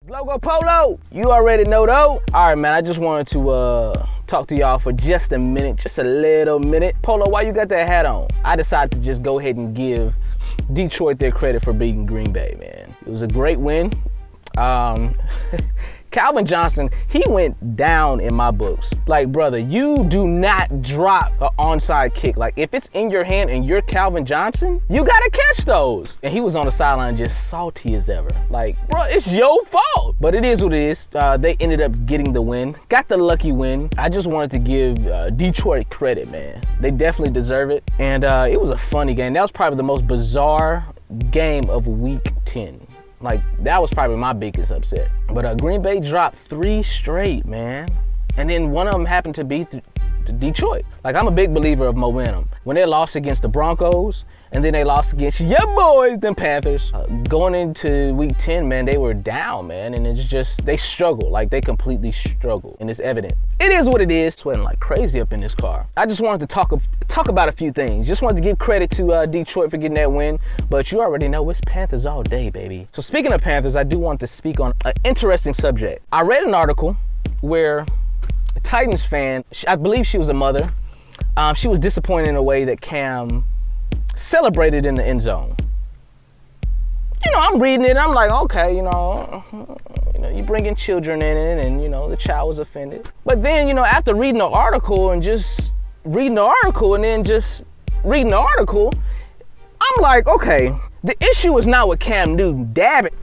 Logo Polo, you already know though. All right, man, I just wanted to talk to y'all for just a minute, just a little minute. Polo, why you got that hat on? I decided to just go ahead and give Detroit their credit for beating Green Bay, man. It was a great win. Calvin Johnson, he went down in my books. Like, brother, you do not drop an onside kick. Like, if it's in your hand and you're Calvin Johnson, you gotta catch those. And he was on the sideline just salty as ever. Like, bro, it's your fault. But it is what it is. They ended up getting the win. Got the lucky win. I just wanted to give Detroit credit, man. They definitely deserve it. And it was a funny game. That was probably the most bizarre game of week 10. Like, that was probably my biggest upset. But Green Bay dropped 3 straight, man. And then one of them happened to be Detroit. Like, I'm a big believer of momentum. When they lost against the Broncos, and then they lost against your boys, them Panthers. Going into week 10, man, they were down, man. And it's just, they struggled. Like, they completely struggled. And it's evident. It is what it is. Sweating like crazy up in this car. I just wanted to talk about a few things. Just wanted to give credit to Detroit for getting that win. But you already know it's Panthers all day, baby. So speaking of Panthers, I do want to speak on an interesting subject. I read an article where a Titans fan, I believe she was a mother, she was disappointed in a way that Cam celebrated in the end zone. You know, I'm reading it, I'm like, okay, you know, you bringing children in it, and, you know, the child was offended. But then, you know, after reading the article and just reading the article and then just reading the article, I'm like, okay, the issue is not with Cam Newton dabbing.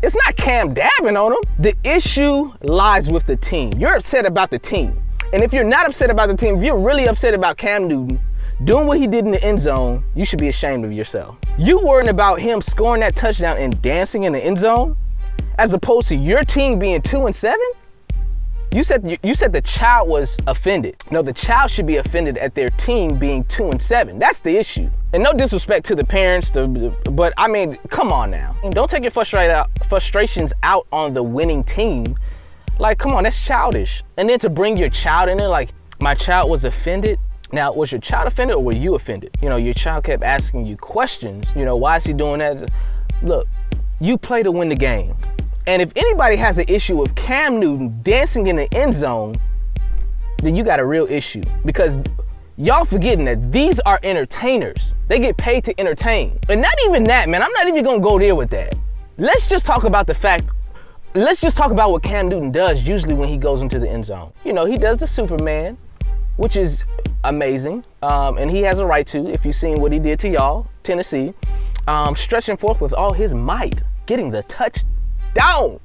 It's not Cam dabbing on him. The issue lies with the team. You're upset about the team. And if you're not upset about the team, if you're really upset about Cam Newton doing what he did in the end zone, you should be ashamed of yourself. You worrying about him scoring that touchdown and dancing in the end zone, as opposed to your team being 2-7? You said the child was offended. No, the child should be offended at their team being 2-7. That's the issue. And no disrespect to the parents, but I mean, come on now. Don't take your frustrations out on the winning team. Like, come on, that's childish. And then to bring your child in there, like, my child was offended. Now, was your child offended or were you offended? You know, your child kept asking you questions. You know, why is he doing that? Look, you play to win the game. And if anybody has an issue with Cam Newton dancing in the end zone, then you got a real issue. Because y'all forgetting that these are entertainers. They get paid to entertain. And not even that, man. I'm not even gonna go there with that. Let's just talk about what Cam Newton does usually when he goes into the end zone. You know, he does the Superman, which is amazing. And he has a right to, if you've seen what he did to y'all, Tennessee, stretching forth with all his might, getting the touchdown.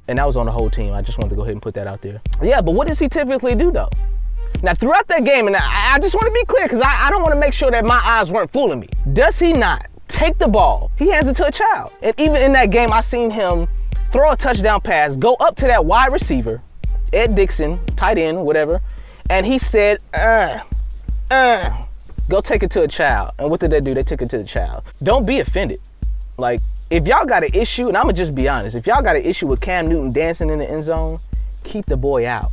And that was on the whole team. I just wanted to go ahead and put that out there. Yeah, but what does he typically do though? Now, throughout that game, and I just want to be clear because I don't want to make sure that my eyes weren't fooling me. Does he not take the ball? He hands it to a child. And even in that game, I seen him throw a touchdown pass, go up to that wide receiver, Ed Dixon, tight end, whatever, and he said, go take it to a child. And what did they do? They took it to the child. Don't be offended. Like, if y'all got an issue, and I'm going to just be honest, if y'all got an issue with Cam Newton dancing in the end zone, keep the boy out.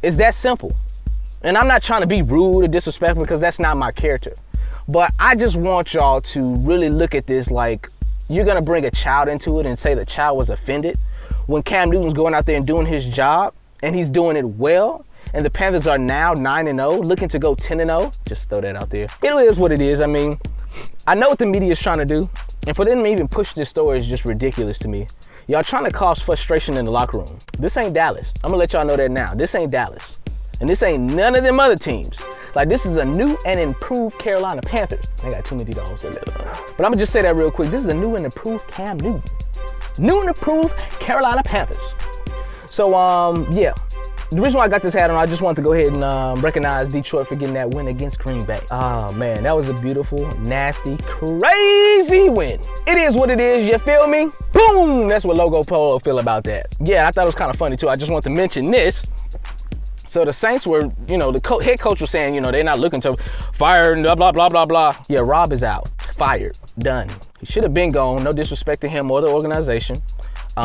It's that simple. And I'm not trying to be rude or disrespectful because that's not my character. But I just want y'all to really look at this like you're going to bring a child into it and say the child was offended when Cam Newton's going out there and doing his job and he's doing it well. And the Panthers are now 9-0, looking to go 10-0. Just throw that out there. It is what it is. I mean, I know what the media is trying to do. And for them to even push this story is just ridiculous to me. Y'all trying to cause frustration in the locker room. This ain't Dallas. I'm gonna let y'all know that now. This ain't Dallas. And this ain't none of them other teams. Like, this is a new and improved Carolina Panthers. They got too many dogs. But I'm gonna just say that real quick. This is a new and improved Cam Newton. New and improved Carolina Panthers. So, yeah. The reason why I got this hat on, I just wanted to go ahead and recognize Detroit for getting that win against Green Bay. Oh, man, that was a beautiful, nasty, crazy win. It is what it is, you feel me? Boom! That's what Logo Polo feel about that. Yeah, I thought it was kind of funny, too. I just want to mention this. So the Saints were, you know, the head coach was saying, you know, they're not looking to fire and blah, blah, blah, blah, blah. Yeah, Rob is out. Fired. Done. He should have been gone. No disrespect to him or the organization.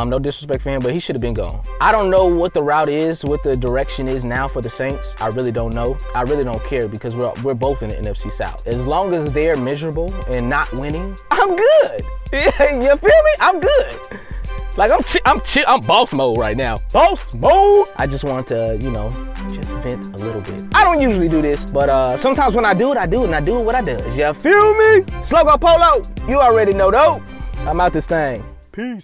No disrespect for him, but he should have been gone. I don't know what the route is, what the direction is now for the Saints. I really don't know. I really don't care because we're both in the NFC South. As long as they're miserable and not winning, I'm good. You feel me? I'm good. Like I'm boss mode right now. Boss mode. I just want to, you know, just vent a little bit. I don't usually do this, but sometimes when I do it, and I do it what I do. You feel me? Slogo Polo, you already know though. I'm out this thing. Peace.